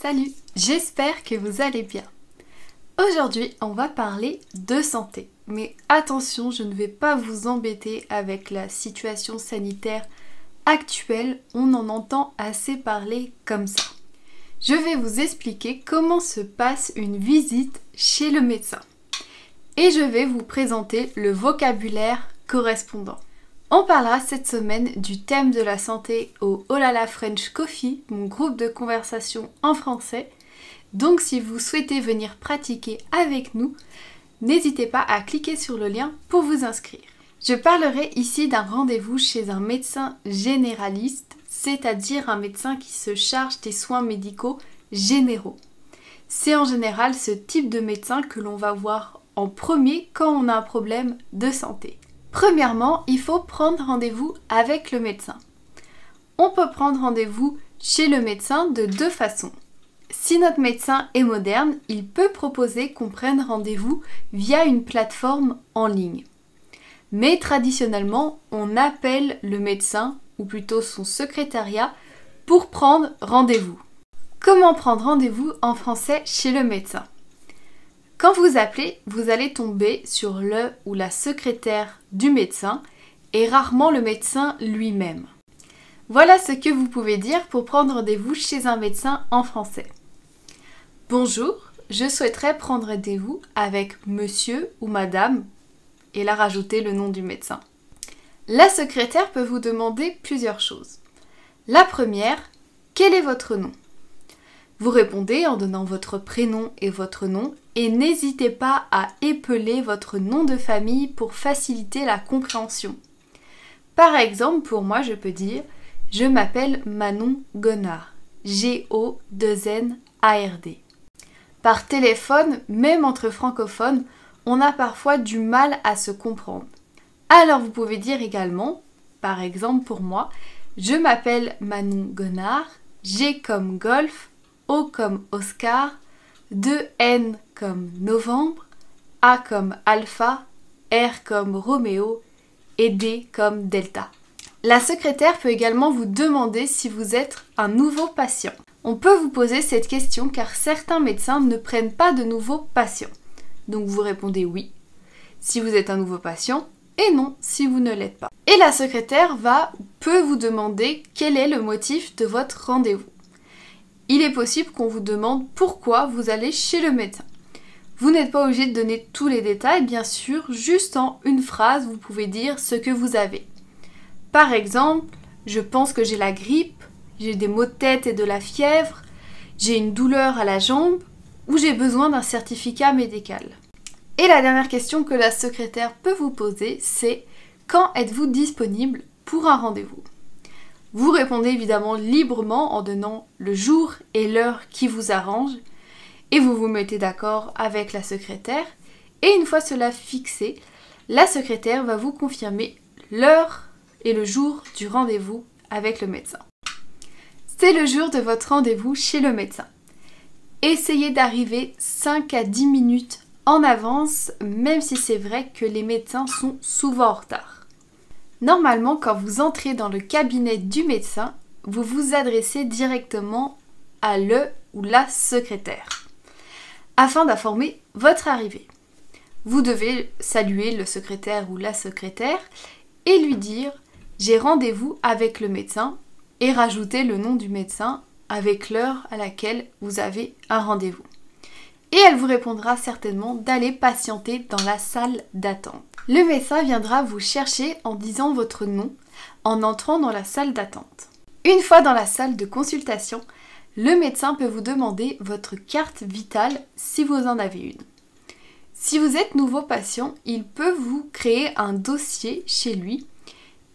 Salut, j'espère que vous allez bien. Aujourd'hui, on va parler de santé. Mais attention, je ne vais pas vous embêter avec la situation sanitaire actuelle. On en entend assez parler comme ça. Je vais vous expliquer comment se passe une visite chez le médecin. Et je vais vous présenter le vocabulaire correspondant. On parlera cette semaine du thème de la santé au Olala French Coffee, mon groupe de conversation en français. Donc si vous souhaitez venir pratiquer avec nous, n'hésitez pas à cliquer sur le lien pour vous inscrire. Je parlerai ici d'un rendez-vous chez un médecin généraliste, c'est-à-dire un médecin qui se charge des soins médicaux généraux. C'est en général ce type de médecin que l'on va voir en premier quand on a un problème de santé. Premièrement, il faut prendre rendez-vous avec le médecin. On peut prendre rendez-vous chez le médecin de deux façons. Si notre médecin est moderne, il peut proposer qu'on prenne rendez-vous via une plateforme en ligne. Mais traditionnellement, on appelle le médecin, ou plutôt son secrétariat, pour prendre rendez-vous. Comment prendre rendez-vous en français chez le médecin ? Quand vous appelez, vous allez tomber sur le ou la secrétaire du médecin et rarement le médecin lui-même. Voilà ce que vous pouvez dire pour prendre rendez-vous chez un médecin en français. Bonjour, je souhaiterais prendre rendez-vous avec monsieur ou madame et là rajouter le nom du médecin. La secrétaire peut vous demander plusieurs choses. La première, quel est votre nom ? Vous répondez en donnant votre prénom et votre nom et n'hésitez pas à épeler votre nom de famille pour faciliter la compréhension. Par exemple, pour moi, je peux dire « Je m'appelle Manon Gonard ». G-O-2-N-A-R-D. Par téléphone, même entre francophones, on a parfois du mal à se comprendre. Alors vous pouvez dire également, par exemple pour moi, « Je m'appelle Manon Gonard », G comme golf, O comme Oscar, 2N comme novembre, A comme alpha, R comme Roméo et D comme delta. La secrétaire peut également vous demander si vous êtes un nouveau patient. On peut vous poser cette question car certains médecins ne prennent pas de nouveaux patients. Donc vous répondez oui si vous êtes un nouveau patient et non si vous ne l'êtes pas. Et la secrétaire peut vous demander quel est le motif de votre rendez-vous. Il est possible qu'on vous demande pourquoi vous allez chez le médecin. Vous n'êtes pas obligé de donner tous les détails, bien sûr, juste en une phrase, vous pouvez dire ce que vous avez. Par exemple, je pense que j'ai la grippe, j'ai des maux de tête et de la fièvre, j'ai une douleur à la jambe ou j'ai besoin d'un certificat médical. Et la dernière question que la secrétaire peut vous poser, c'est quand êtes-vous disponible pour un rendez-vous ? Vous répondez évidemment librement en donnant le jour et l'heure qui vous arrange et vous vous mettez d'accord avec la secrétaire et une fois cela fixé, la secrétaire va vous confirmer l'heure et le jour du rendez-vous avec le médecin. C'est le jour de votre rendez-vous chez le médecin. Essayez d'arriver 5 à 10 minutes en avance, même si c'est vrai que les médecins sont souvent en retard. Normalement, quand vous entrez dans le cabinet du médecin, vous vous adressez directement à le ou la secrétaire afin d'informer votre arrivée. Vous devez saluer le secrétaire ou la secrétaire et lui dire « J'ai rendez-vous avec le médecin » et rajouter le nom du médecin avec l'heure à laquelle vous avez un rendez-vous. Et elle vous répondra certainement d'aller patienter dans la salle d'attente. Le médecin viendra vous chercher en disant votre nom en entrant dans la salle d'attente. Une fois dans la salle de consultation, le médecin peut vous demander votre carte vitale si vous en avez une. Si vous êtes nouveau patient, il peut vous créer un dossier chez lui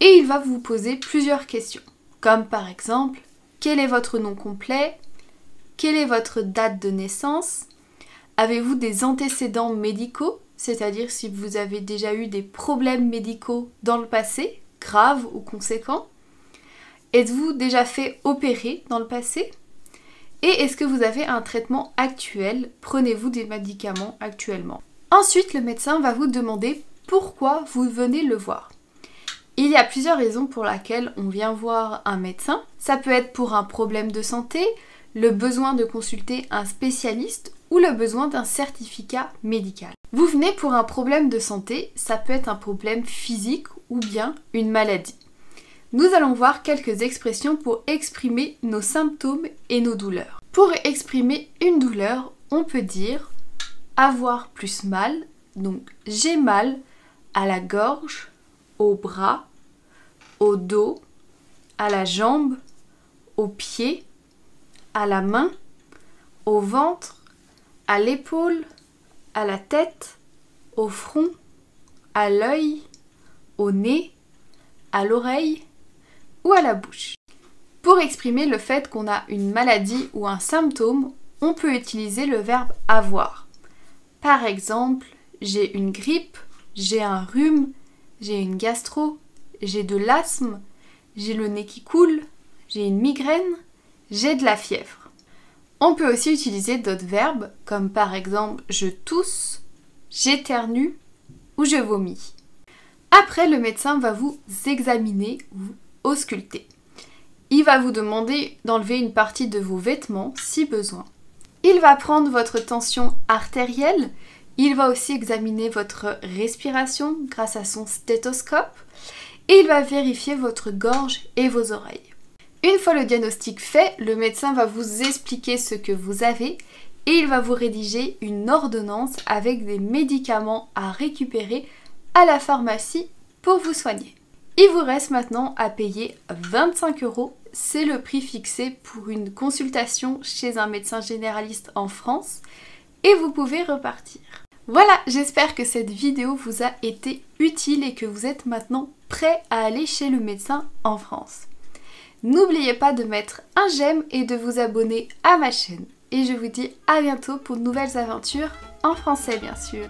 et il va vous poser plusieurs questions, comme par exemple quel est votre nom complet, quelle est votre date de naissance, avez-vous des antécédents médicaux, c'est-à-dire si vous avez déjà eu des problèmes médicaux dans le passé, graves ou conséquents, êtes-vous déjà fait opérer dans le passé ? Et est-ce que vous avez un traitement actuel ? Prenez-vous des médicaments actuellement ? Ensuite, le médecin va vous demander pourquoi vous venez le voir. Il y a plusieurs raisons pour lesquelles on vient voir un médecin. Ça peut être pour un problème de santé, le besoin de consulter un spécialiste ou le besoin d'un certificat médical. Vous venez pour un problème de santé, ça peut être un problème physique ou bien une maladie. Nous allons voir quelques expressions pour exprimer nos symptômes et nos douleurs. Pour exprimer une douleur, on peut dire avoir plus mal, donc j'ai mal à la gorge, au bras, au dos, à la jambe, au pied, à la main, au ventre, à l'épaule, à la tête, au front, à l'œil, au nez, à l'oreille ou à la bouche. Pour exprimer le fait qu'on a une maladie ou un symptôme, on peut utiliser le verbe avoir. Par exemple, j'ai une grippe, j'ai un rhume, j'ai une gastro, j'ai de l'asthme, j'ai le nez qui coule, j'ai une migraine, j'ai de la fièvre. On peut aussi utiliser d'autres verbes comme par exemple je tousse, j'éternue ou je vomis. Après, le médecin va vous examiner ou ausculter. Il va vous demander d'enlever une partie de vos vêtements si besoin. Il va prendre votre tension artérielle. Il va aussi examiner votre respiration grâce à son stéthoscope. Et il va vérifier votre gorge et vos oreilles. Une fois le diagnostic fait, le médecin va vous expliquer ce que vous avez et il va vous rédiger une ordonnance avec des médicaments à récupérer à la pharmacie pour vous soigner. Il vous reste maintenant à payer 25 €, c'est le prix fixé pour une consultation chez un médecin généraliste en France et vous pouvez repartir. Voilà, j'espère que cette vidéo vous a été utile et que vous êtes maintenant prêt à aller chez le médecin en France. N'oubliez pas de mettre un j'aime et de vous abonner à ma chaîne. Et je vous dis à bientôt pour de nouvelles aventures en français bien sûr.